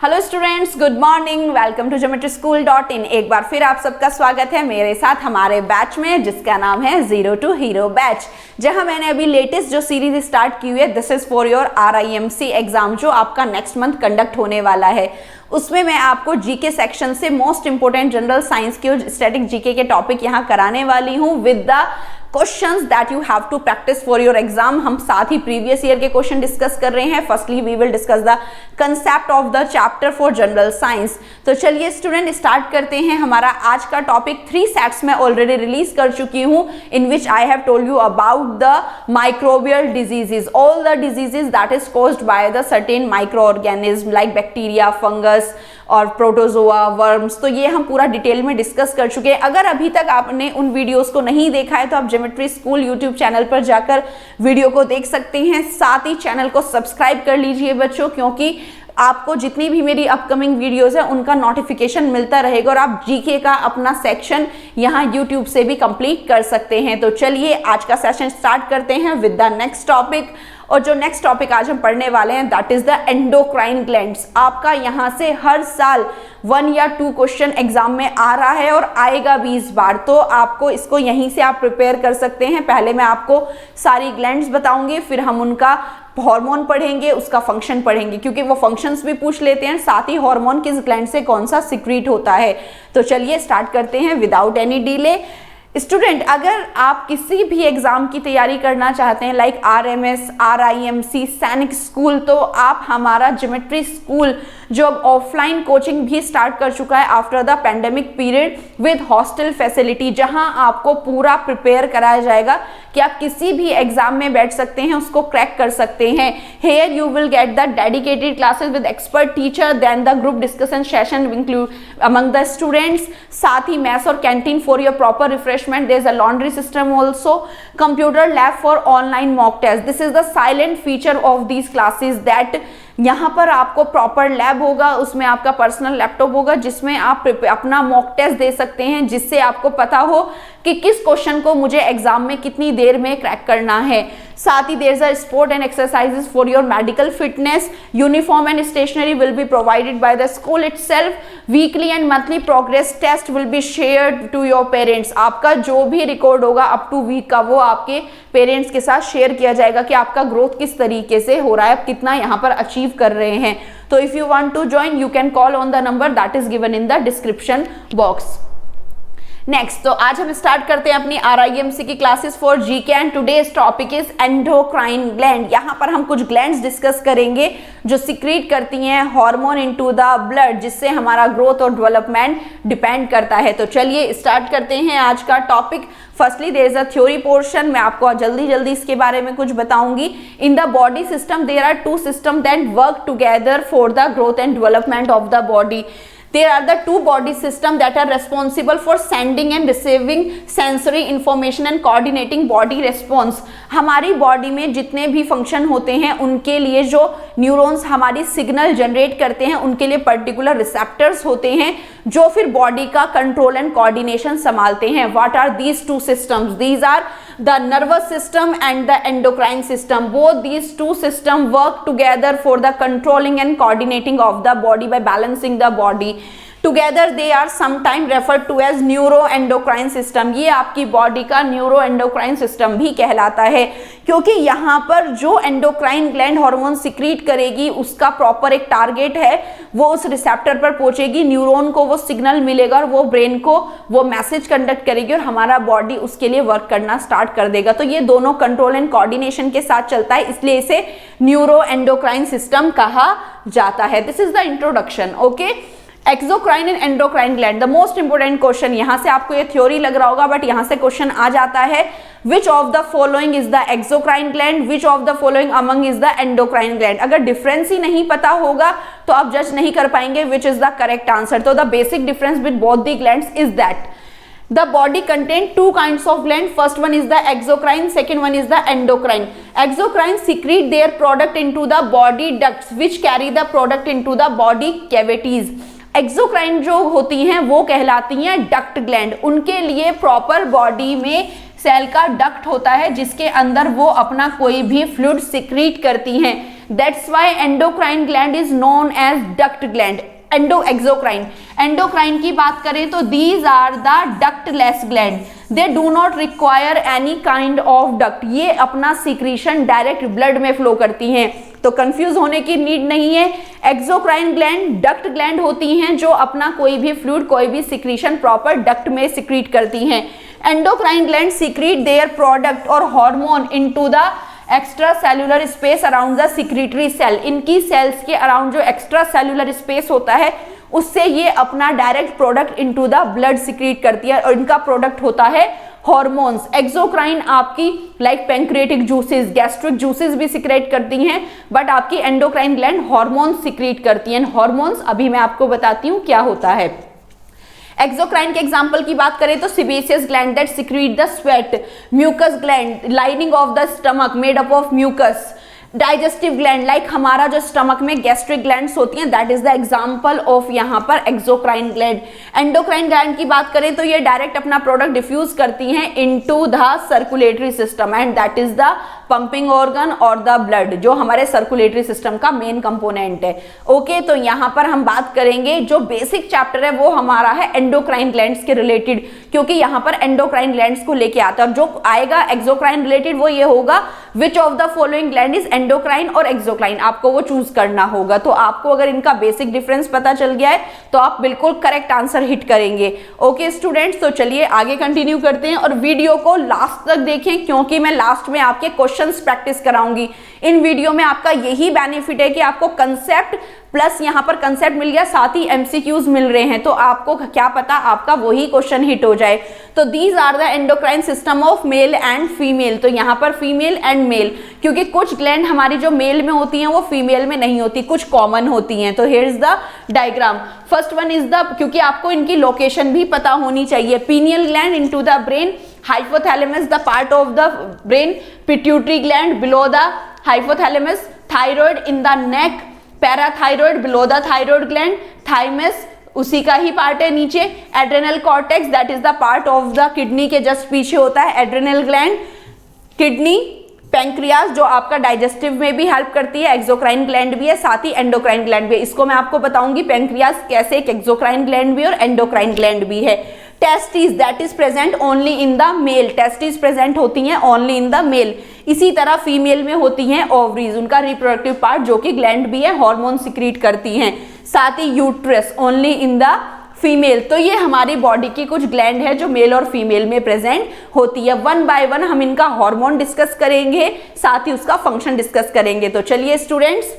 Hello students, good morning. Welcome to geometryschool.in। एक बार फिर आप सबका स्वागत है मेरे साथ हमारे बैच में, जिसका नाम है जीरो टू हीरो बैच, जहां मैंने अभी लेटेस्ट जो सीरीज स्टार्ट की हुई है, this is for your RIMC exam, जो आपका नेक्स्ट मंथ कंडक्ट होने वाला है। उसमें मैं आपको जीके सेक्शन से मोस्ट इंपोर्टेंट जनरल साइंस के और स्टैटिक जीके के टॉपिक यहाँ कराने वाली हूँ with the questions that you have to practice for your exam. हम साथ ही प्रीवियस ईयर के क्वेश्चन डिस्कस कर रहे हैं। Firstly we will discuss the concept of the chapter for general science. तो चलिए स्टूडेंट स्टार्ट करते हैं। हमारा आज का टॉपिक 3 सेट्स में ऑलरेडी रिलीज कर चुकी हूँ, in which I have told you about the microbial diseases, all the diseases that is caused by the certain micro organism like bacteria, fungus और प्रोटोजोआ, वर्म्स। तो ये हम पूरा डिटेल में डिस्कस कर चुके हैं। अगर अभी तक आपने उन वीडियोस को नहीं देखा है तो आप ज्योमेट्री स्कूल यूट्यूब चैनल पर जाकर वीडियो को देख सकते हैं। साथ ही चैनल को सब्सक्राइब कर लीजिए बच्चों, क्योंकि आपको जितनी भी मेरी अपकमिंग वीडियोस है उनका नोटिफिकेशन मिलता रहेगा और आप जीके का अपना सेक्शन यहाँ यूट्यूब से भी कंप्लीट कर सकते हैं। तो चलिए आज का सेशन स्टार्ट करते हैं विद द नेक्स्ट टॉपिक। और जो नेक्स्ट टॉपिक आज हम पढ़ने वाले हैं that is the endocrine glands. आपका यहाँ से हर साल 1 या 2 क्वेश्चन एग्जाम में आ रहा है और आएगा भी इस बार, तो आपको इसको यहीं से आप प्रिपेयर कर सकते हैं। पहले मैं आपको सारी ग्लैंड्स बताऊंगी, फिर हम उनका हार्मोन पढ़ेंगे, उसका फंक्शन पढ़ेंगे, क्योंकि वो फंक्शंस भी पूछ लेते हैं, साथ ही हार्मोन किस ग्लैंड से कौन सा सिक्रीट होता है। तो चलिए स्टार्ट करते हैं विदाउट एनी डिले। स्टूडेंट, अगर आप किसी भी एग्जाम की तैयारी करना चाहते हैं लाइक RMS, RIMC, सैनिक स्कूल, तो आप हमारा ज्योमेट्री स्कूल जो अब ऑफलाइन कोचिंग भी स्टार्ट कर चुका है after the pandemic period with hostel facility, जहां आपको पूरा प्रिपेयर कराया जाएगा कि आप किसी भी एग्जाम में बैठ सकते हैं, उसको क्रैक कर सकते हैं। Here you will get the dedicated classes with expert teacher, then the group discussion session include among the students, साथ ही मैथ्स और canteen for your proper refreshment. There is a laundry system also, computer lab for online mock test. This is the silent feature of these classes that यहाँ पर आपको proper lab होगा, उसमें आपका personal laptop होगा जिसमें आप अपना मॉक टेस्ट दे सकते हैं, जिससे आपको पता हो कि किस क्वेश्चन को मुझे एग्जाम में कितनी देर में क्रैक करना है। साथ ही there is a sport and exercises for your medical fitness. Uniform and stationery will be provided by the school itself. Weekly and monthly progress test will be shared to your parents. आपका जो भी record होगा up two week का, वो आपके parents के साथ share किया जाएगा कि आपका ग्रोथ किस तरीके से हो रहा है, आप कितना यहाँ पर अचीव कर रहे हैं। तो if you want to join you can call on the number that is given in the description box. Next, तो आज हम स्टार्ट करते हैं अपनी RIMC की classes for GK and today's topic is endocrine gland. यहाँ पर हम कुछ ग्लैंड्स डिस्कस करेंगे जो सिक्रीट करती हैं हार्मोन इनटू द ब्लड, जिससे हमारा ग्रोथ और डेवलपमेंट डिपेंड करता है। तो चलिए स्टार्ट करते हैं आज का topic. Firstly there is a theory portion, मैं आपको जल्दी इसके बारे में कुछ बताऊंगी। In the body system there are 2 system that work together for the growth and development of the body. There are the 2 body systems that are responsible for sending and receiving sensory information and coordinating body response. हमारी body में जितने भी function होते हैं उनके लिए जो neurons हमारी सिग्नल जनरेट करते हैं, उनके लिए पर्टिकुलर रिसेप्टर्स होते हैं जो फिर बॉडी का कंट्रोल एंड कोऑर्डिनेशन संभालते हैं। What are these 2 systems? These are the nervous system and the endocrine system. Both these 2 systems work together for the controlling and coordinating of the body by balancing the body. Together they are sometimes referred to as neuroendocrine system. ये आपकी body का neuroendocrine system भी कहलाता है, क्योंकि यहाँ पर जो एंडोक्राइन ग्लैंड हार्मोन सिक्रीट करेगी उसका प्रॉपर एक टारगेट है, वो उस रिसेप्टर पर पहुंचेगी, न्यूरॉन को वो सिग्नल मिलेगा और वो ब्रेन को वो मैसेज कंडक्ट करेगी और हमारा बॉडी उसके लिए वर्क करना स्टार्ट कर देगा। तो ये दोनों कंट्रोल एंड कोऑर्डिनेशन के साथ चलता है, इसलिए इसे न्यूरोएंडोक्राइन सिस्टम कहा जाता है। This is the introduction. Okay, exocrine and endocrine gland, the most important question. यहाँ से आपको ये थ्योरी लग रहा होगा, बट यहाँ से क्वेश्चन आ जाता है, which of the following is the exocrine gland, which of the following among is the endocrine gland. अगर डिफरेंस ही नहीं पता होगा तो आप जज नहीं कर पाएंगे which is the correct answer. तो the basic difference with both the glands is that the body contain 2 kinds of gland. First one is the exocrine, second one is the endocrine. Exocrine secrete their product into the body ducts which carry the product into the body cavities. Exocrine जो होती हैं वो कहलाती हैं duct gland. उनके लिए proper body में cell का डक्ट होता है जिसके अंदर वो अपना कोई भी फ्लूइड सिक्रीट करती हैं। That's why endocrine gland is known as duct gland. Endocrine की बात करें तो these are the ductless gland, they do not require any kind of duct, ये अपना सिक्रीशन डायरेक्ट ब्लड में फ्लो करती हैं, तो कंफ्यूज होने की नीड नहीं है। एक्सोक्राइन ग्लैंड डक्ट ग्लैंड होती हैं जो अपना कोई भी फ्लूइड, कोई भी सिक्रीशन प्रॉपर डक्ट में सिक्रीट करती हैं। Endocrine gland secrete their product और hormone into the extra cellular space around the secretory cell, इनकी सेल्स के अराउंड जो एक्स्ट्रा सेलुलर स्पेस होता है उससे ये अपना direct product into the blood secrete करती है और इनका प्रोडक्ट होता है हॉर्मोन्स। एक्सोक्राइन आपकी like pancreatic juices, gastric juices भी सिक्रेट करती हैं, बट आपकी एंडोक्राइन ग्लैंड हॉर्मोन्स सिक्रीट करती हैं। हॉर्मोन्स अभी मैं आपको बताती हूँ क्या होता है। एक्सोक्राइन के एग्जाम्पल की बात करें तो sebaceous gland that secrete the sweat, mucus gland lining of the stomach made up of mucus, digestive gland like हमारा जो स्टमक में गैस्ट्रिक ग्लैंड्स होती हैं, that is the example of यहाँ पर एक्सोक्राइन ग्लैंड। एंडोक्राइन ग्लैंड की बात करें तो ये डायरेक्ट अपना प्रोडक्ट डिफ्यूज करती हैं into the circulatory system and that is the pumping organ और द ब्लड, जो हमारे सर्कुलेटरी सिस्टम का मेन कंपोनेंट है। ओके, तो यहाँ पर हम बात करेंगे जो बेसिक चैप्टर है वो हमारा है एंडोक्राइन ग्लैंड्स के रिलेटेड, क्योंकि यहाँ पर एंडोक्राइन ग्लैंड्स को लेके आता है। और जो आएगा एक्सोक्राइन रिलेटेड वो ये होगा विच of the following gland is endocrine और एक्सोक्राइन, आपको वो चूज करना होगा। तो आपको अगर इनका बेसिक डिफरेंस पता चल गया है तो आप बिल्कुल करेक्ट आंसर हिट करेंगे। ओके स्टूडेंट्स, तो चलिए आगे कंटिन्यू करते हैं और वीडियो को लास्ट तक देखें क्योंकि मैं लास्ट में आपके क्वेश्चंस प्रैक्टिस कराऊंगी। इन वीडियो में आपका यही बेनिफिट है कि आपको कंसेप्ट प्लस यहाँ पर कंसेप्ट मिल गया, साथ ही एमसीक्यूज मिल रहे हैं, तो आपको क्या पता आपका वही क्वेश्चन हिट हो जाए। तो these are the endocrine system of male and female, तो यहाँ पर फीमेल एंड मेल, क्योंकि कुछ ग्लैंड हमारी जो मेल में होती हैं वो फीमेल में नहीं होती, कुछ कॉमन होती हैं। तो here is the diagram. First one is the, क्योंकि आपको इनकी लोकेशन भी पता होनी चाहिए, pineal gland into the brain, hypothalamus the part of the brain, pituitary gland below the hypothalamus, thyroid in the neck, parathyroid below the thyroid gland, thymus उसी का ही part है नीचे, adrenal cortex that is the part of the kidney के just पीछे होता है adrenal gland, kidney, pancreas जो आपका डाइजेस्टिव में भी हेल्प करती है, एक्सोक्राइन ग्लैंड भी है, साथ ही एंडोक्राइन ग्लैंड भी है। इसको मैं आपको बताऊंगी पैंक्रियास कैसे एक एक्सोक्राइन ग्लैंड भी और एंडोक्राइन ग्लैंड भी है। Testis that is present only in the male, testis present होती हैं ओनली इन द मेल। इसी तरह फीमेल में होती हैं ओवरीज, उनका रिप्रोडक्टिव पार्ट जो कि ग्लैंड भी है, हार्मोन सिक्रीट करती हैं। साथ ही uterus only in the female. तो ये हमारी बॉडी की कुछ ग्लैंड है जो मेल और फीमेल में प्रेजेंट होती है। वन बाय वन हम इनका हार्मोन डिस्कस करेंगे, साथ ही उसका फंक्शन डिस्कस करेंगे। तो चलिए स्टूडेंट्स,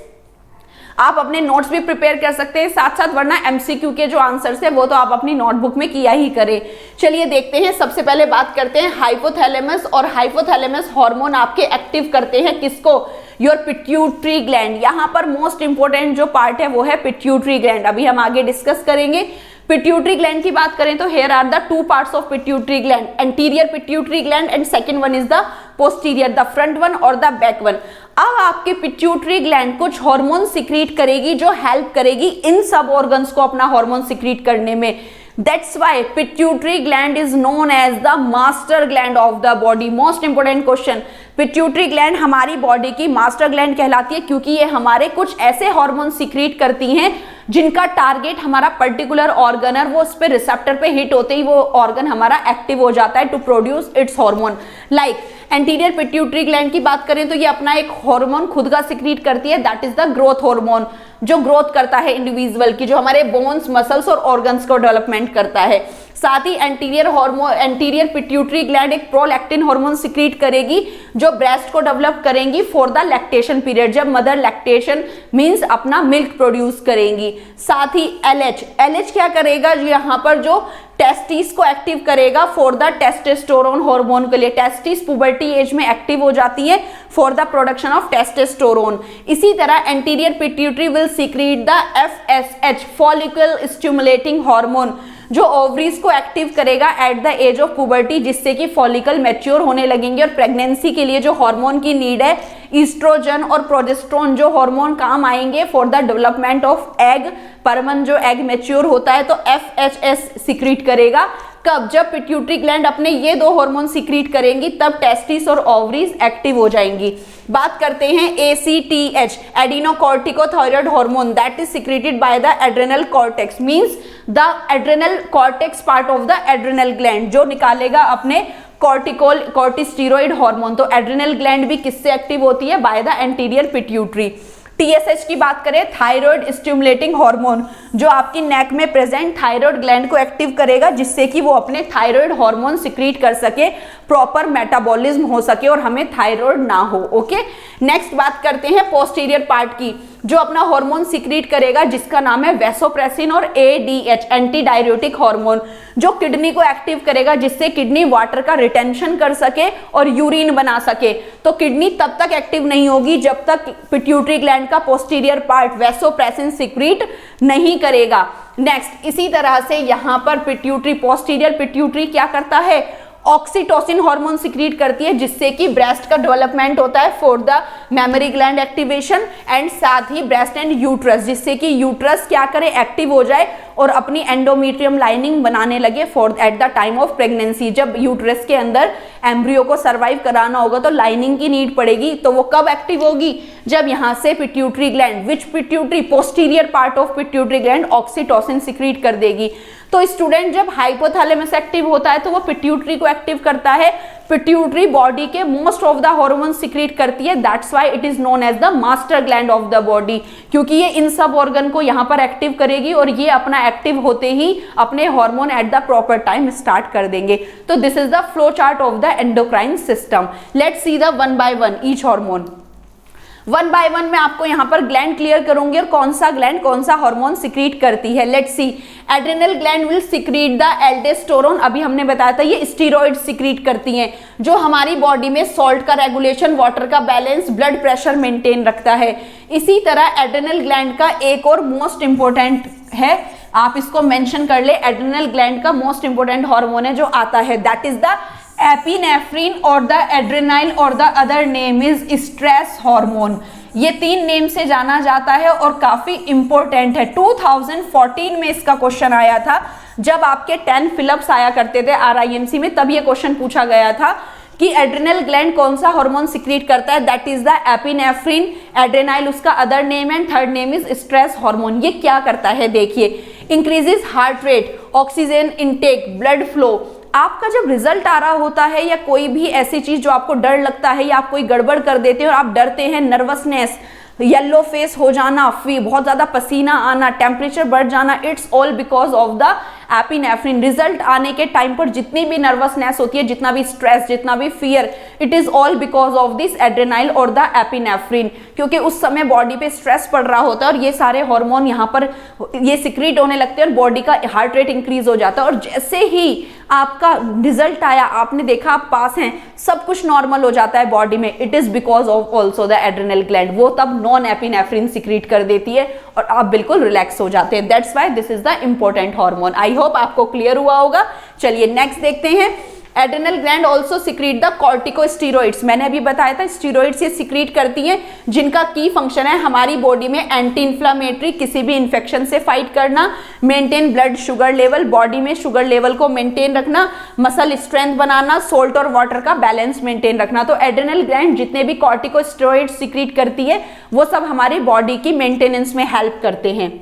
आप अपने नोट्स भी प्रिपेयर कर सकते हैं साथ साथ, वरना एमसीक्यू के जो आंसर्स है वो तो आप अपनी नोटबुक में किया ही करें। चलिए देखते हैं, सबसे पहले बात करते हैं हाइपोथैलेमस, और हाइपोथैलेमस हार्मोन आपके एक्टिव करते हैं किसको, योर पिट्यूटरी ग्लैंड। यहाँ पर मोस्ट इंपोर्टेंट जो पार्ट है वो है पिट्यूटरी ग्लैंड, अभी हम आगे डिस्कस करेंगे। पिट्यूटरी ग्लैंड की बात करें तो here are the two parts of pituitary gland, anterior pituitary gland and second one is the posterior, the front one और द बैक वन। अब आपके पिट्यूटरी ग्लैंड कुछ हार्मोन सिक्रीट करेगी जो हेल्प करेगी इन सब ऑर्गन्स को अपना हार्मोन सिक्रीट करने में। That's why pituitary gland is known as the master gland of the body. Most important question. Pituitary gland हमारी बॉडी की मास्टर ग्लैंड कहलाती है क्योंकि ये हमारे कुछ ऐसे हार्मोन सिक्रीट करती हैं जिनका टारगेट हमारा पर्टिकुलर ऑर्गन है, वो उस पे रिसेप्टर पे हिट होते ही वो ऑर्गन हमारा एक्टिव हो जाता है to produce its hormone. Like anterior pituitary gland की बात करें तो ये अपना एक हार्मोन खुद का सिक्रीट करती है, that is the growth hormone, जो ग्रोथ करता है इंडिविजुअल की, जो हमारे बोन्स, मसल्स और ऑर्गन्स को डेवलपमेंट करता है। साथ ही एंटीरियर पिट्यूटरी ग्लैंड एक प्रोलैक्टिन हार्मोन सिक्रीट करेगी जो ब्रेस्ट को डेवलप करेंगी फॉर द लैक्टेशन पीरियड, जब मदर लैक्टेशन मींस अपना मिल्क प्रोड्यूस करेंगी। साथ ही एलएच क्या करेगा, यहाँ पर जो टेस्टिस को एक्टिव करेगा फॉर द टेस्टोस्टेरोन हार्मोन के लिए। टेस्टिस पुबर्टी एज में एक्टिव हो जाती है for the production of testosterone. इसी तरह anterior pituitary will secrete the FSH follicle stimulating hormone, जो ओवरीज को एक्टिव करेगा at the age of puberty, जिससे कि फॉलिकल मैच्योर होने लगेंगे। और प्रेगनेंसी के लिए जो हार्मोन की नीड है, ईस्ट्रोजन और प्रोजेस्टेरोन जो हार्मोन काम आएंगे for the development of egg, परमन जो एग मैच्योर होता है तो FHS सिक्रीट करेगा कब? जब पिट्यूटरी ग्लैंड अपने ये 2 हार्मोन सीक्रेट करेंगी तब टेस्टिस और ओवरीज एक्टिव हो जाएंगी। बात करते हैं ACTH, adrenocorticotropic hormone, that is secreted by the adrenal cortex, means the adrenal cortex part of the adrenal gland, जो निकालेगा अपने कॉर्टिस्टेरॉइड हार्मोन। तो एड्रेनल ग्लैंड भी किससे एक्टिव होती है? By the anterior pituitary. TSH की बात करें, थायराइड स्टिमुलेटिंग हार्मोन, जो आपकी नेक में प्रेजेंट थायराइड ग्लैंड को एक्टिव करेगा जिससे कि वो अपने थायराइड हार्मोन सीक्रेट कर सके, प्रॉपर मेटाबॉलिज्म हो सके और हमें थायराइड ना हो। ओके, नेक्स्ट बात करते हैं पोस्टीरियर पार्ट की, जो अपना हार्मोन सीक्रेट करेगा जिसका नाम है वैसोप्रेसिन और ADH, एंटी डाययूरेटिक हार्मोन, जो किडनी को एक्टिव करेगा जिससे किडनी वाटर का रिटेंशन कर सके और यूरिन बना सके। तो किडनी तब तक एक्टिव नहीं होगी जब तक पिट्यूटरी ग्लैंड का पोस्टीरियर पार्ट वैसोप्रेसिन सीक्रेट नहीं करेगा। नेक्स्ट, इसी तरह से यहाँ पर पिट्यूटरी, पोस्टीरियर पिट्यूटरी क्या करता है? ऑक्सीटोसिन हार्मोन सीक्रेट करती है जिससे कि ब्रेस्ट का डेवलपमेंट होता है for the memory gland activation, and साथ ही ब्रेस्ट एंड यूट्रस, जिससे कि यूट्रस क्या करे? एक्टिव हो जाए और अपनी एंडोमेट्रियम लाइनिंग बनाने लगे for eight the time of pregnancy. जब यूट्रस के अंदर एम्ब्रियो को सर्वाइव कराना होगा तो लाइनिंग की नीड पड़ेगी, तो वो कब एक्टिव होगी? जब यहाँ से pituitary gland, which pituitary? Posterior part of pituitary gland oxytocin secret कर देगी। तो स्टूडेंट, जब हाइपोथैलेमस एक्टिव होता है तो वो पिट्यूटरी को एक्टिव करता है। पिट्यूटरी बॉडी के most of the hormone secrete करती है, that's why it is known as the master gland of the body, क्योंकि ये इन सब ऑर्गन को यहाँ पर एक्टिव करेगी और ये अपना एक्टिव होते ही अपने hormone at the proper time start कर देंगे। तो this is the flow chart of the endocrine system. Let's see the one by one each hormone. 1 by 1 में आपको यहाँ पर ग्लैंड क्लियर करूंगी और कौन सा ग्लैंड कौन सा हार्मोन सीक्रेट करती है। Let's see, adrenal gland will secret the aldosterone, अभी हमने बताया था ये स्टेरॉइड सीक्रेट करती हैं जो हमारी बॉडी में सॉल्ट का रेगुलेशन, वाटर का बैलेंस, ब्लड प्रेशर मेंटेन रखता है। इसी तरह एड्रेनल ग्लैंड का एक और मोस्ट इंपॉर्टेंट है, आप इसको मेंशन कर ले, एड्रेनल ग्लैंड का मोस्ट इंपॉर्टेंट हार्मोन है जो आता है, दैट इज द एपिनेफ्रिन और द एड्रेनाइन और the other name is stress hormone. ये 3 नेम से जाना जाता है और काफी इंपॉर्टेंट है। 2014 में इसका क्वेश्चन आया था, जब आपके 10 फिलअप्स आया करते थे RIMC में, तब ये क्वेश्चन पूछा गया था कि एड्रेनल ग्लैंड कौन सा हार्मोन सीक्रेट करता है, दैट इज द एपिनेफ्रिन, एड्रेनाइल उसका other name and third name is stress hormone. ये क्या करता है देखिए, increases heart rate, oxygen intake, blood flow. आपका जब रिजल्ट आ रहा होता है या कोई भी ऐसी चीज जो आपको डर लगता है या आप कोई गड़बड़ कर देते हैं और आप डरते हैं, नर्वसनेस, येलो फेस हो जाना, बहुत ज्यादा पसीना आना, टेम्परेचर बढ़ जाना, it's all because of the epinephrine. Result आने के टाइम पर जितनी भी नर्वसनेस होती है, जितना भी स्ट्रेस, जितना भी fear, it is all because of this adrenaline और द एपिनेफ्रिन, क्योंकि उस समय बॉडी पे स्ट्रेस पड़ रहा होता है और ये सारे हार्मोन यहाँ पर ये सीक्रेट होने लगते हैं और बॉडी का हार्ट रेट इंक्रीज हो जाता है। और जैसे ही आपका रिजल्ट आया, आपने देखा आप पास हैं, सब कुछ नॉर्मल हो जाता है बॉडी में, it is because of also the adrenal gland, वो तब नॉन एपिनेफ्रिन सीक्रेट कर देती है और आप बिल्कुल रिलैक्स हो जाते हैं। That's why this is the important hormone. I hope आपको क्लियर हुआ होगा। चलिए नेक्स्ट देखते हैं। Adrenal gland also secret the corticosteroids, मैंने अभी बताया था स्टेरॉइड्स ये सीक्रेट करती हैं जिनका की फंक्शन है हमारी बॉडी में एंटी इंफ्लेमेटरी, किसी भी इंफेक्शन से फाइट करना, maintain blood sugar level, body में शुगर लेवल को मेंटेन रखना, मसल स्ट्रेंथ बनाना, सोल्ट और वाटर का बैलेंस मेंटेन रखना। तो एड्रेनल ग्लैंड जितने भी कॉर्टिकोस्टेरॉइड्स सीक्रेट करती है वो सब हमारी बॉडी की मेंटेनेंस में हेल्प करते हैं।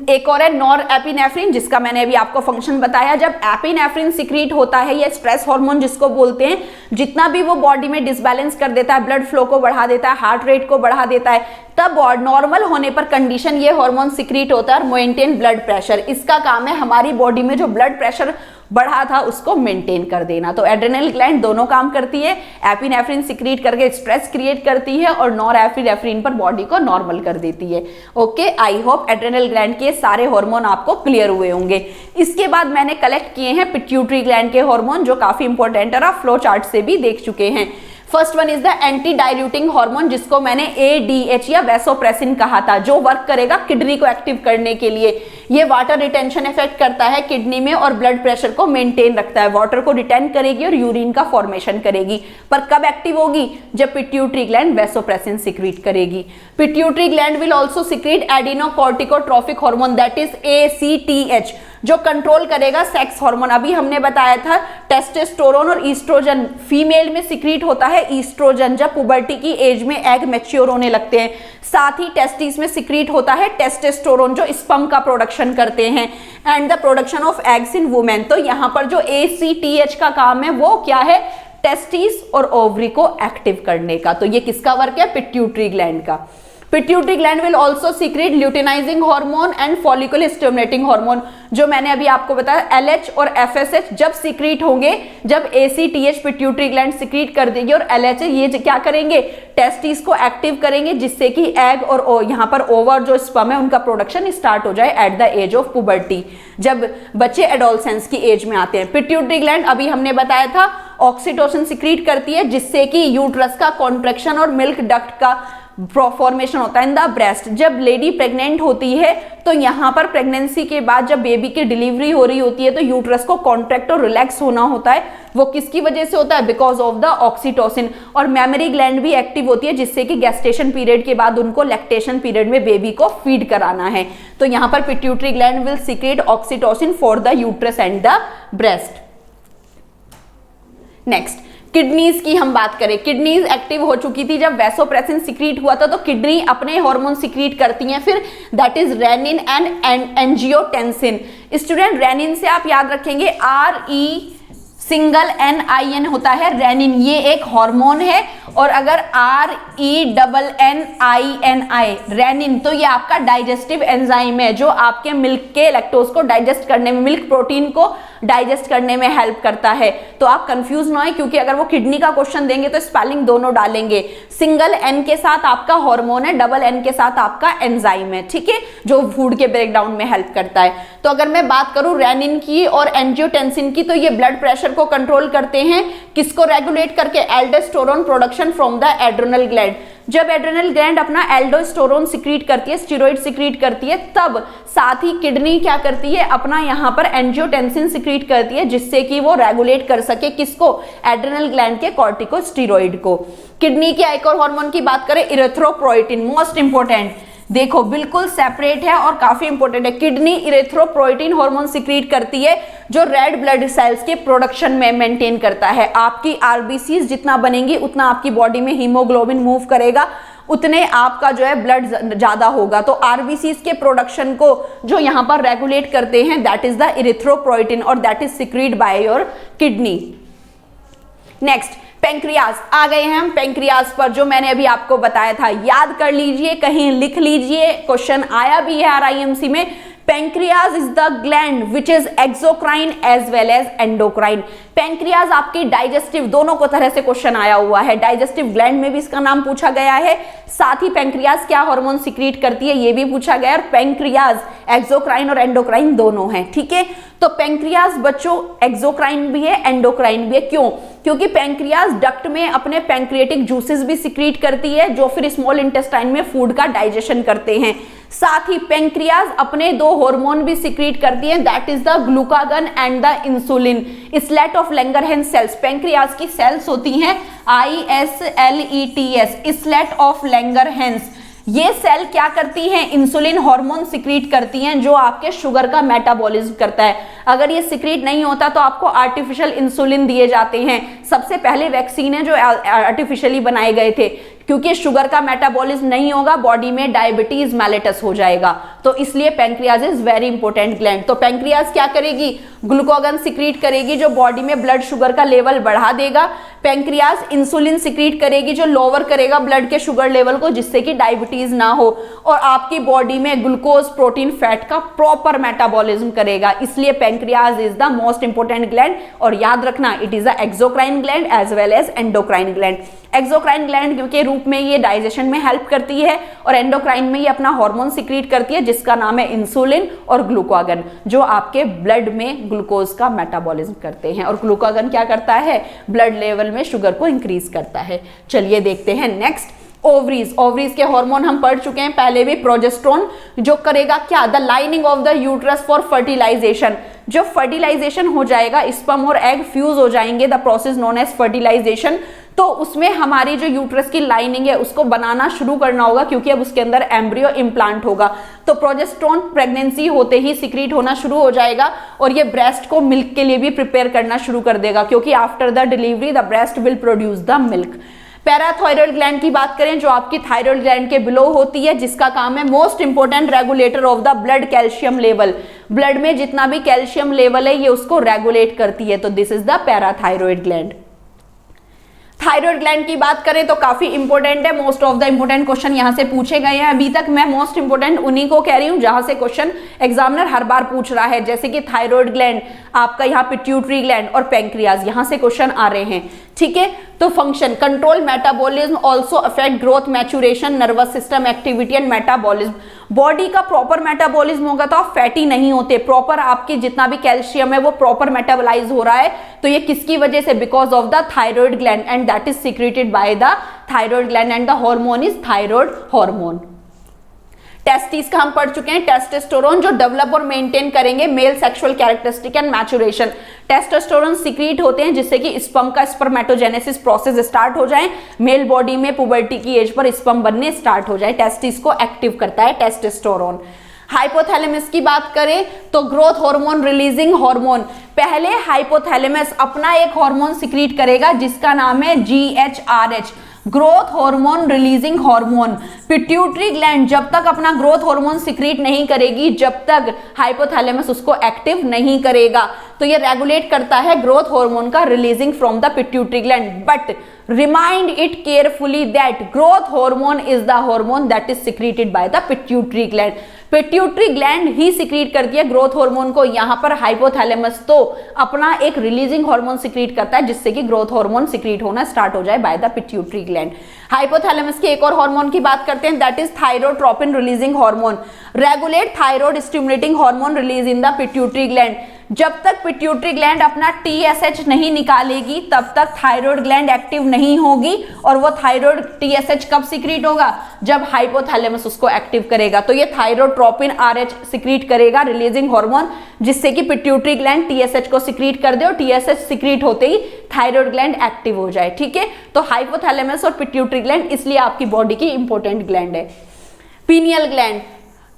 एक और है नॉर एपिनेफ्रिन, जिसका मैंने अभी आपको फंक्शन बताया। जब एपिनेफ्रिन सीक्रेट होता है, ये स्ट्रेस हार्मोन जिसको बोलते हैं, जितना भी वो बॉडी में डिसबैलेंस कर देता है, ब्लड फ्लो को बढ़ा देता है, हार्ट रेट को बढ़ा देता है, तब नॉर्मल होने पर कंडीशन ये हार्मोन सीक्रेट होता है और मेंटेन ब्लड प्रेशर। इसका काम है हमारी बॉडी में जो ब्लड प्रेशर बढ़ा था उसको मेंटेन कर देना। तो एड्रेनल ग्लैंड दोनों काम करती है, एपिनेफ्रिन सीक्रेट करके स्ट्रेस क्रिएट करती है और नॉर एपिनेफ्रिन पर बॉडी को नॉर्मल कर देती है। Okay, I hope adrenal gland के सारे हार्मोन आपको क्लियर हुए होंगे। इसके बाद मैंने कलेक्ट किए हैं पिट्यूटरी ग्लैंड के हार्मोन जो काफी इंपॉर्टेंट है, आप फ्लो चार्ट से भी देख चुके हैं। First one is the anti diuretic hormone, जिसको मैंने ADH या वैसोप्रेसिन कहा था, जो वर्क करेगा किडनी को एक्टिव करने के लिए। ये वाटर रिटेंशन इफेक्ट करता है किडनी में और ब्लड प्रेशर को मेंटेन रखता है, वाटर को रिटेन करेगी और यूरिन का फॉर्मेशन करेगी। पर कब एक्टिव होगी? जब पिट्यूटरी ग्लैंड वैसोप्रेसिन सिक्रीट करेगी। Pituitary gland will also secrete adrenocorticotrophic hormone that is ACTH, जो कंट्रोल करेगा सेक्स हार्मोन। अभी हमने बताया था टेस्टोस्टेरोन और ईस्ट्रोजन फीमेल में सिक्रीट होता है, ईस्ट्रोजन जब पुबर्टी की एज में एग मैच्योर होने लगते हैं। साथ ही टेस्टिस में सिक्रीट होता है टेस्टोस्टेरोन जो स्पर्म का प्रोडक्शन करते हैं and the production of eggs in women. तो यहां पर जो ACTH का काम है वो क्या है? टेस्टिस और ओवरी को एक्टिव करने का। तो ये किसका वर्क है? पिट्यूटरी ग्लैंड का। Pituitary gland will also secret luteinizing hormone and follicular stimulating hormone, जो मैंने अभी आपको बताया LH और FSH जब सीक्रेट होंगे, जब ACTH पिट्यूटरी ग्लैंड सीक्रेट कर देगी और LH ये क्या करेंगे? टेस्टिस को एक्टिव करेंगे जिससे कि एग और यहाँ पर ओवर जो स्पर्म है उनका प्रोडक्शन स्टार्ट हो जाए at the age of puberty, जब बच्चे एडोलसेंस की एज में आते हैं। पिट्यूटरी ग्लैंड अभी हमने बताया था ऑक्सीटोसिन सीक्रेट करती है जिससे कि यूट्रस का कॉन्ट्रैक्शन और मिल्क डक्ट का फॉर्मेशन होता है इन द ब्रेस्ट। जब लेडी प्रेग्नेंट होती है तो यहाँ पर प्रेगनेंसी के बाद जब बेबी की डिलीवरी हो रही होती है तो यूट्रस को कॉन्ट्रैक्ट और रिलैक्स होना होता है। वो किसकी वजह से होता है? Because of the oxytocin. और मेमोरी ग्लैंड भी एक्टिव होती है जिससे कि गेस्टेशन पीरियड के बाद उनको लैक्टेशन पीरियड में बेबी को फीड कराना है। तो यहाँ पर pituitary gland will secret oxytocin for the uterus and the breast. Next, kidneys की हम बात करें। किडनीज एक्टिव हो चुकी थी जब वैसोप्रेसिन सीक्रेट हुआ था, तो किडनी अपने हार्मोन सीक्रेट करती हैं फिर, that is renin and angiotensin. Student, renin से आप याद रखेंगे RENIN होता है रेनिन, ये एक हार्मोन है। और अगर RENNINI रेनिन, तो ये आपका डाइजेस्टिव एंजाइम है जो आपके मिल्क के लैक्टोज को डाइजेस्ट करने में, मिल्क प्रोटीन को डाइजेस्ट करने में हेल्प करता है। तो आप कंफ्यूज ना हो, क्योंकि अगर वो किडनी का क्वेश्चन देंगे तो स्पेलिंग दोनों डालेंगे। सिंगल N के साथ आपका हार्मोन है, डबल N के साथ आपका एंजाइम है, ठीक है, जो फूड के ब्रेकडाउन में हेल्प करता है। तो अगर मैं बात करूं रेनिन की और एंजियोटेंसिन की, तो ये ब्लड प्रेशर को कंट्रोल करते हैं, किसको रेगुलेट करके? Aldosterone production from the adrenal gland. जब एड्रेनल ग्लैंड अपना एल्डोस्टेरोन सीक्रेट करती है, स्टेरॉइड सीक्रेट करती है, तब साथ ही किडनी क्या करती है? अपना यहाँ पर एंजियोटेंसिन सीक्रेट करती है जिससे कि वो रेगुलेट कर सके किसको? एड्रेनल ग्लैंड के कॉर्टिकोस्टेरॉइड को। किडनी के एक और हार्मोन की बात करें, इरेथ्रोपोइटिन, मोस्ट इंपोर्टेंट, देखो बिल्कुल सेपरेट है और काफी इंपॉर्टेंट है। किडनी इरेथ्रोपोइटिन हार्मोन सीक्रेट करती है जो रेड ब्लड सेल्स के प्रोडक्शन में मेंटेन करता है। आपकी आरबीसीज जितना बनेंगी उतना आपकी बॉडी में हीमोग्लोबिन मूव करेगा, उतने आपका जो है ब्लड ज्यादा होगा। तो आरबीसीज के प्रोडक्शन को जो यहाँ पर रेगुलेट करते हैं दैट इज द इरेथ्रोपोइटिन और that is secrete by your kidney. Next, pancreas आ गए हैं हम पेंक्रियाज पर, जो मैंने अभी आपको बताया था, याद कर लीजिए, कहीं लिख लीजिए, क्वेश्चन आया भी है RIMC में। Pancreas is the gland which is exocrine as well as endocrine. Pancreas आपकी डाइजेस्टिव, दोनों को तरह से क्वेश्चन आया हुआ है, डाइजेस्टिव ग्लैंड में भी इसका नाम पूछा गया है, साथ ही पेंक्रियाज क्या हार्मोन सीक्रेट करती है ये भी पूछा गया है, और पेंक्रियाज एक्सोक्राइन और एंडोक्राइन दोनों हैं, ठीक है। तो पेंक्रियाज बच्चों एक्सोक्राइन भी है, एंडोक्राइन भी है, क्यों? क्योंकि पेंक्रियाज डक्ट में अपने पेंक्रिएटिक जूसेस भी सीक्रेट करती है जो फिर स्मॉल इंटेस्टाइन में फूड का डाइजेशन करते हैं। साथ ही पेंक्रियाज अपने दो हार्मोन भी सीक्रेट करती है, that is the glucagon and the insulin. Islets of Langerhans cells, pancreas की सेल्स होती हैं ISLETS, स्लेट ऑफ लैंगरहैंस। ये सेल क्या करती हैं? इंसुलिन हार्मोन सीक्रेट करती हैं जो आपके शुगर का मेटाबॉलिज्म करता है। अगर ये सीक्रेट नहीं होता तो आपको आर्टिफिशियल इंसुलिन दिए जाते हैं। सबसे पहले वैक्सीन है जो आर्टिफिशियली बनाए गए थे, क्योंकि शुगर का मेटाबॉलिज्म नहीं होगा बॉडी में डायबिटीज मेलिटस हो जाएगा। तो इसलिए pancreas is very important gland. तो पेंक्रियाज क्या करेगी? ग्लूकागन सीक्रेट करेगी जो बॉडी में ब्लड शुगर का लेवल बढ़ा देगा। पेंक्रियाज इंसुलिन सीक्रेट करेगी जो लोअर करेगा ब्लड के शुगर लेवल को, जिससे कि डायबिटीज ना हो, और आपकी बॉडी में ग्लूकोज, प्रोटीन, फैट का प्रॉपर मेटाबॉलिज्म करेगा। इसलिए pancreas is the most important gland. और याद रखना, it is the exocrine gland as well as endocrine gland. Exocrine gland के रूप में ये डाइजेशन में हेल्प करती है, और एंडोक्राइन में ये अपना हार्मोन सीक्रेट करती है जिसका नाम है इंसुलिन और ग्लूकागन, जो आपके ब्लड में ग्लूकोज का मेटाबॉलिज्म करते हैं। और ग्लूकागन क्या करता है? ब्लड लेवल में शुगर को इंक्रीज करता है। चलिए देखते हैं नेक्स्ट, ओवरीज, ओवरीज के हार्मोन हम पढ़ चुके हैं पहले भी, प्रोजेस्टेरोन जो करेगा क्या, the lining of the uterus for fertilisation, जब फर्टिलाइजेशन हो जाएगा, स्पर्म और एग फ्यूज हो जाएंगे, the process known as fertilisation, तो उसमें हमारी जो यूट्रस की लाइनिंग है उसको बनाना शुरू करना होगा, क्योंकि अब उसके अंदर एम्ब्रियो इम्प्लांट होगा। तो प्रोजेस्टेरोन प्रेगनेंसी होते ही सिक्रीट होना शुरू हो जाएगा और ये ब्रेस्ट को मिल्क के लिए भी प्रिपेयर करना शुरू कर देगा, क्योंकि after the delivery the breast will produce the milk. Parathyroid gland की बात करें, जो आपकी थायराइड ग्लैंड के बिलो होती है, जिसका काम है most important regulator of the blood calcium level, blood में जितना भी कैल्शियम लेवल है ये उसको रेगुलेट करती है, तो this is the parathyroid gland. Thyroid gland की बात करें तो काफी इंपॉर्टेंट है, most of the important question यहां से पूछे गए हैं। अभी तक मैं मोस्ट इंपॉर्टेंट उन्हीं को कह रही हूं जहां से क्वेश्चन एग्जामिनर हर बार पूछ रहा है, जैसे कि थायराइड ग्लैंड, आपका यहाँ पिट्यूटरी ग्लैंड और पैंक्रियाज, यहां से क्वेश्चन आ रहे हैं, ठीक है। तो function, control metabolism, also affect growth, maturation, nervous system activity and metabolism. Body का प्रॉपर मेटाबॉलिज्म होगा तो आप फैटी नहीं होते, प्रॉपर आपकी जितना भी कैल्शियम है वो प्रॉपर मेटाबोलाइज हो रहा है, तो ये किसकी वजह से, because of the thyroid gland, and that is secreted by the thyroid gland, and the hormone is thyroid hormone. Testis का हम पढ़ चुके हैं, टेस्टोस्टेरोन जो डेवलप और मेंटेन करेंगे male sexual characteristic and maturation. Testosterone secrete होते हैं जिससे कि स्पर्म का स्पर्मेटोजेनेसिस प्रोसेस स्टार्ट हो जाए, मेल बॉडी में पुबर्टी की एज पर स्पर्म बनने स्टार्ट हो जाए, टेस्टिस को एक्टिव करता है टेस्टोस्टेरोन। हाइपोथैलेमस की बात करें तो ग्रोथ हार्मोन रिलीजिंग हार्मोन, पहले हाइपोथैलेमस अपना एक हार्मोन सिक्रीट करेगा जिसका नाम है GHRH, growth hormone releasing hormone. Pituitary gland जब तक अपना ग्रोथ हार्मोन सिक्रीट नहीं करेगी, जब तक हाइपोथैलेमस उसको एक्टिव नहीं करेगा, तो ये रेगुलेट करता है ग्रोथ हार्मोन का releasing from the pituitary gland, but remind it carefully that growth hormone is the hormone that is secreted by the pituitary gland. Pituitary gland he secrete करती है ग्रोथ हार्मोन को, यहां पर hypothalamus तो अपना एक releasing hormone secrete करता है जिससे कि ग्रोथ हार्मोन सिक्रीट होना स्टार्ट हो जाए by the pituitary gland. Hypothalamus के एक और हार्मोन की बात करते हैं, that is thyrotropin releasing hormone, regulate thyroid stimulating hormone release in the pituitary gland. जब तक पिट्यूटरी ग्लैंड अपना TSH नहीं निकालेगी तब तक थायराइड ग्लैंड एक्टिव नहीं होगी, और वो थायराइड TSH कब सिक्रीट होगा, जब हाइपोथैलेमस उसको एक्टिव करेगा, तो ये थायरोट्रोपिन RH सिक्रीट करेगा रिलीजिंग हार्मोन, जिससे कि पिट्यूटरी ग्लैंड TSH को सिक्रीट कर दे और TSH सिक्रीट होते ही थायराइड ग्लैंड एक्टिव हो जाए, ठीक है। तो हाइपोथैलेमस और पिट्यूटरी ग्लैंड इसलिए आपकी बॉडी की इंपॉर्टेंट ग्लैंड है। पीनियल ग्लैंड,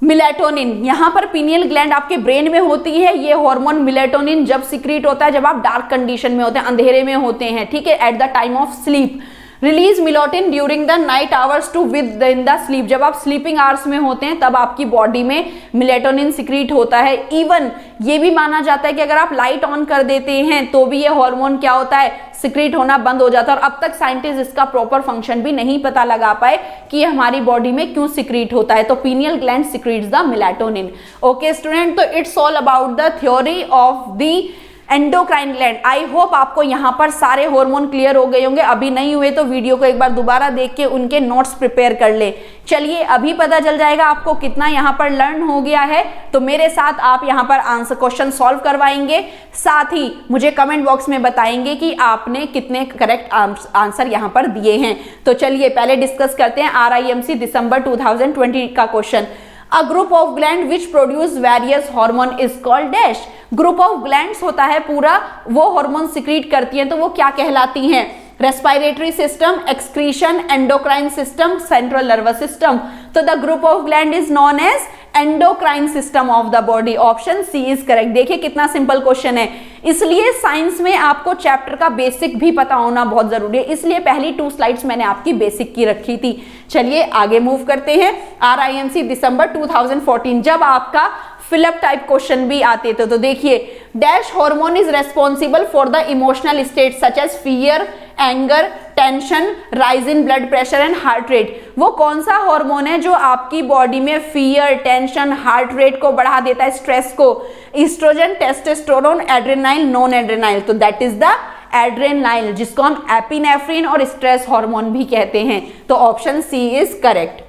मिलेटोनिन, यहां पर पीनियल ग्लैंड आपके ब्रेन में होती है, ये हार्मोन मिलेटोनिन जब सिक्रीट होता है जब आप डार्क कंडीशन में होते हैं, अंधेरे में होते हैं, ठीक है, at the time of sleep. Release melatonin during the night hours to within the sleep, जब आप स्लीपिंग आवर्स में होते हैं तब आपकी बॉडी में मिलेटोनिन सिक्रीट होता है। इवन ये भी माना जाता है कि अगर आप लाइट ऑन कर देते हैं तो भी ये हार्मोन क्या होता है, सिक्रीट होना बंद हो जाता है, और अब तक साइंटिस्ट इसका प्रॉपर फंक्शन भी नहीं पता लगा पाए कि ये हमारी बॉडी में क्यों सिक्रीट होता है। तो pineal gland secretes the melatonin. Okay student, तो it's all about the theory of the endocrine gland. I hope आपको यहाँ पर सारे हार्मोन क्लियर हो गए होंगे, अभी नहीं हुए तो वीडियो को एक बार दोबारा देख के उनके नोट्स प्रिपेयर कर ले। चलिए अभी पता चल जाएगा आपको कितना यहाँ पर लर्न हो गया है, तो मेरे साथ आप यहाँ पर आंसर क्वेश्चन सॉल्व करवाएंगे, साथ ही मुझे कमेंट बॉक्स में बताएंगे कि आपने कितने करेक्ट आंसर यहाँ पर दिए हैं। तो चलिए पहले डिस्कस करते हैं RIMC दिसंबर 2020 का question. A group of gland which produce various hormone is called dash। Group of glands होता है पूरा, वो हार्मोन सिक्रीट करती हैं, तो वो क्या कहलाती हैं, respiratory system, excretion, endocrine system, central nervous system. तो the group of gland is known as endocrine system of the body. Option C is correct. देखिए कितना सिंपल क्वेश्चन है, इसलिए साइंस में आपको चैप्टर का बेसिक भी पता होना बहुत जरूरी है, इसलिए पहली 2 स्लाइड्स मैंने आपकी बेसिक की रखी थी। चलिए आगे मूव करते हैं। RIMC दिसंबर 2014 जब आपका फिलअप टाइप क्वेश्चन भी आते थे, तो देखिए dash hormone is responsible for the emotional state such as fear, anger, tension, rise in blood pressure and heart rate. वो कौन सा हार्मोन है जो आपकी बॉडी में फियर, टेंशन, हार्ट रेट को बढ़ा देता है, स्ट्रेस को? Oestrogen, testosterone, adrenaline, non adrenaline. तो दैट इज द एड्रेनाइल, जिसको हम एपिनेफ्रिन और स्ट्रेस हार्मोन भी कहते हैं। तो option C is correct.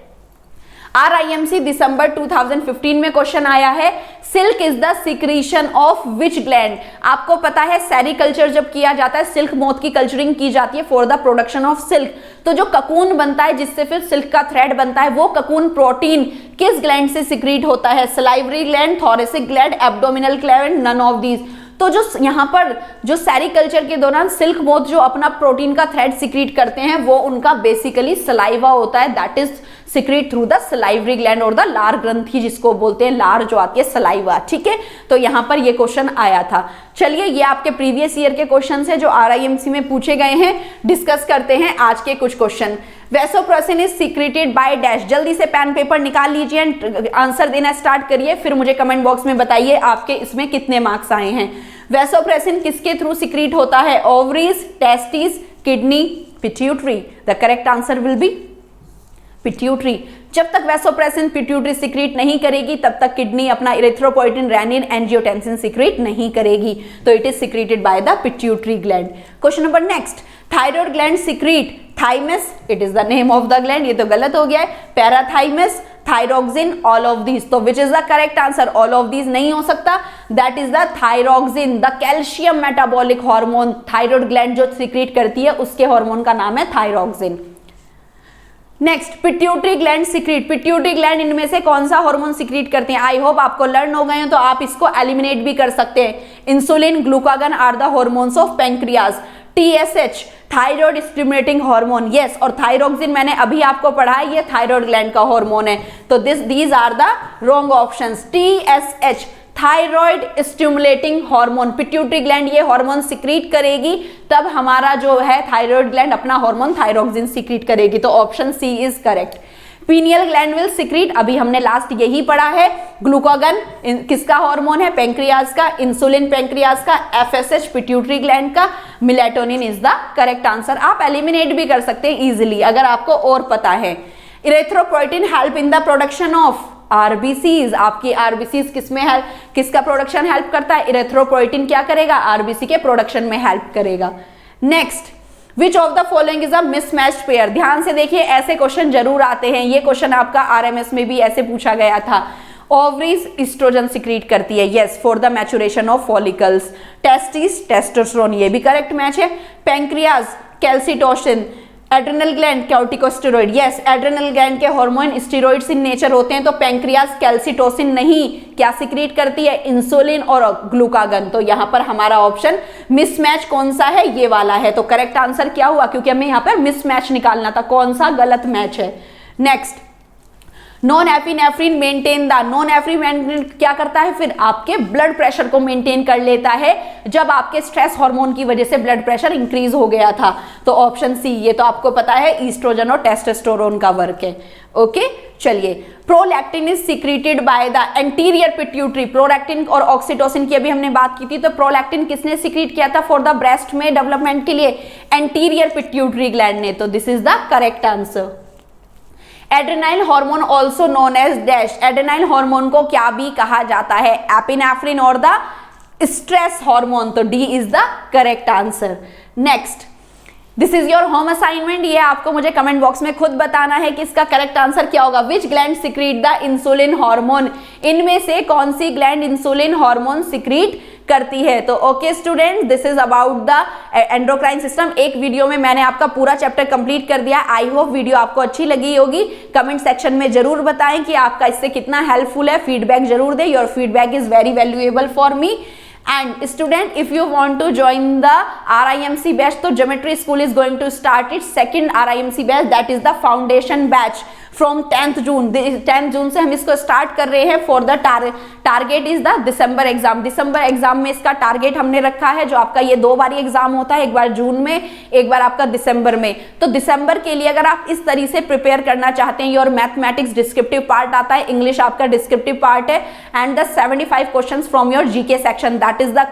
RIMC दिसंबर 2015 में क्वेश्चन आया है, silk is the secretion of which gland. आपको पता है सेरिकल्चर जब किया जाता है, सिल्क मोथ की कल्चरिंग की जाती है for the production of silk, तो जो ककून बनता है जिससे फिर सिल्क का थ्रेड बनता है, वो ककून प्रोटीन किस ग्लैंड से सिक्रीट होता है? Salivary gland, thoracic gland, abdominal gland, none of these. तो जो यहाँ पर जो सेरिकल्चर के दौरान सिल्क मोथ जो अपना प्रोटीन का थ्रेड सिक्रीट करते हैं वो उनका बेसिकली सलाइवा होता है, that is secrete through the salivary gland और द लार ग्रंथि, जिसको बोलते हैं लार जो आती है सलाइवा। ठीक है, तो यहाँ पर ये क्वेश्चन आया था। चलिए, ये आपके प्रीवियस ईयर के क्वेश्चन है जो RIMC में पूछे गए हैं। डिस्कस करते हैं आज के कुछ question. Vasopressin is secreted by dash. जल्दी से पेन पेपर निकाल लीजिए एंड आंसर देना स्टार्ट करिए, फिर मुझे कमेंट बॉक्स में बताइए आपके इसमें कितने मार्क्स आए हैं। वैसोप्रेसिन किसके थ्रू सिक्रीट होता है? Ovaries, testis, kidney, pituitary. The correct answer will be pituitary. जब तक वैसोप्रेसिन पिट्यूटरी सिक्रीट नहीं करेगी तब तक किडनी अपना इरिथ्रोपोइटिन, रेनिन, एंजियोटेंसिन सिक्रीट नहीं करेगी, तो it is secreted by the pituitary gland. Question number next, thyroid gland secrete thymus, it is the name of the gland, ये तो गलत हो गया है। पैराथाइमस, थायरोक्सिन, ऑल ऑफ दीज, तो विच is the correct answer? All of these नहीं हो सकता, that is the thyroxine, the calcium metabolic hormone. Thyroid gland जो सिक्रीट करती है उसके हार्मोन का नाम है thyroxine. Next, pituitary gland secrete. Pituitary gland इनमें से कौन सा हार्मोन सिक्रीट करते हैं? आई होप आपको लर्न हो गए हैं, तो आप इसको एलिमिनेट भी कर सकते हैं। Insulin, glucagon are the hormones of pancreas. TSH, thyroid stimulating hormone, yes, और थायरोक्सिन मैंने अभी आपको पढ़ा है, ये थायराइड ग्लैंड का हार्मोन है, तो these are the wrong options. TSH, thyroid stimulating hormone, pituitary gland ये हार्मोन सिक्रीट करेगी, तब हमारा जो है थायराइड ग्लैंड अपना हार्मोन थायरोक्सिन सिक्रीट करेगी, तो option C is correct. Pineal gland will secrete, अभी हमने लास्ट यही पढ़ा है। ग्लूकागन किसका हार्मोन है? पैंक्रियाज का। इंसुलिन पैंक्रियाज का। FSH पिट्यूटरी ग्लैंड का। Melatonin is the correct answer. आप एलिमिनेट भी कर सकते हैं इजिली अगर आपको और पता है। Erythropoietin help in the production of RBCs, आपकी RBCs किसमें हेल्प, किसका प्रोडक्शन हेल्प करता है? इरेथ्रोपोइटिन क्या करेगा? RBC के प्रोडक्शन में हेल्प करेगा। Next, which of the following is a mismatched pair. ध्यान से देखिए, ऐसे क्वेश्चन जरूर आते हैं, ये क्वेश्चन आपका RMS में भी ऐसे पूछा गया था। ओवरीज एस्ट्रोजन सिक्रीट करती है, yes, for the maturation of follicles. Testis, testosterone, ये भी करेक्ट मैच है। Pancreas, calcitonin. Adrenal gland, corticosteroid, yes, adrenal gland के हार्मोन स्टेरॉइड्स इन नेचर होते हैं, तो पैंक्रियाज कैल्सिटोसिन नहीं, क्या सिक्रीट करती है? इंसुलिन और ग्लूकागन। तो यहाँ पर हमारा ऑप्शन मिसमैच कौन सा है? ये वाला है, तो करेक्ट आंसर क्या हुआ? क्योंकि हमें यहाँ पर मिसमैच निकालना था, कौन सा गलत मैच है। Next, non epinephrine maintain the. Non epinephrine क्या करता है? फिर आपके ब्लड प्रेशर को मेंटेन कर लेता है, जब आपके स्ट्रेस हार्मोन की वजह से ब्लड प्रेशर इंक्रीज हो गया था, तो ऑप्शन सी, ये तो आपको पता है ईस्ट्रोजन और टेस्टोस्टेरोन का वर्क है। ओके, चलिए, prolactin is secreted by the anterior pituitary. Prolactin और ऑक्सीटोसिन की अभी हमने बात की थी, तो प्रोलैक्टिन किसने सिक्रीट किया था फॉर द ब्रेस्ट में डेवलपमेंट के लिए? एंटीरियर पिट्यूटरी ग्लैंड ने, तो this is the correct answer. Adrenaline hormone also known as dash. Adrenaline hormone को क्या भी कहा जाता है? एपिनेफ्रिन और द स्ट्रेस हार्मोन, तो D is the correct answer. Next, this is your home assignment, ये आपको मुझे कमेंट बॉक्स में खुद बताना है कि इसका करेक्ट आंसर क्या होगा। विच gland secrete the insulin hormone. इनमें से कौन सी ग्लैंड इंसुलिन हार्मोन सिक्रीट करती है? तो okay students, this is about the endocrine system. एक वीडियो में मैंने आपका पूरा चैप्टर कंप्लीट कर दिया। आई होप वीडियो आपको अच्छी लगी होगी। कमेंट सेक्शन में जरूर बताएं कि आपका इससे कितना हेल्पफुल है, फीडबैक जरूर दें। Your feedback is very valuable for me. And student, if you want to join the RIMC batch, तो Geometry School is going to start its second RIMC batch, that is the foundation batch from 10th June. 10th June से हम इसको start कर रहे हैं। for the target is the December exam. December exam में इसका target हमने रखा है, जो आपका ये 2 बारी एग्जाम होता है, एक बार जून में, एक बार आपका दिसंबर में। तो दिसंबर के लिए अगर आप इस तरीके से प्रिपेयर करना चाहते हैं, योर मैथमेटिक्स डिस्क्रिप्टिव पार्ट आता है, इंग्लिश आपका डिस्क्रिप्टिव पार्ट है, and the 75 questions from your GK section, that is the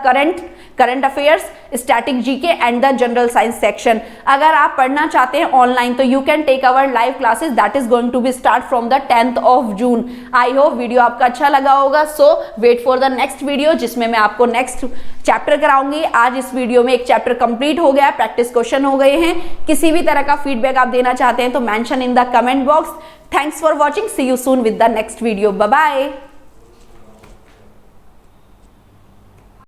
current affairs, static GK and the general science section. अगर आप पढ़ना चाहते हैं ऑनलाइन, तो you can take our live classes, that is going going to be start from the 10th of June। I hope video आपका अच्छा लगा होगा। So wait for the next video जिसमें मैं आपको नेक्स्ट चैप्टर कराऊंगी। आज इस वीडियो में एक चैप्टर कंप्लीट हो गया, प्रैक्टिस क्वेश्चन हो गए हैं। किसी भी तरह का फीडबैक आप देना चाहते हैं तो mention in the comment box. Thanks for watching, see you soon with the next video, bye bye.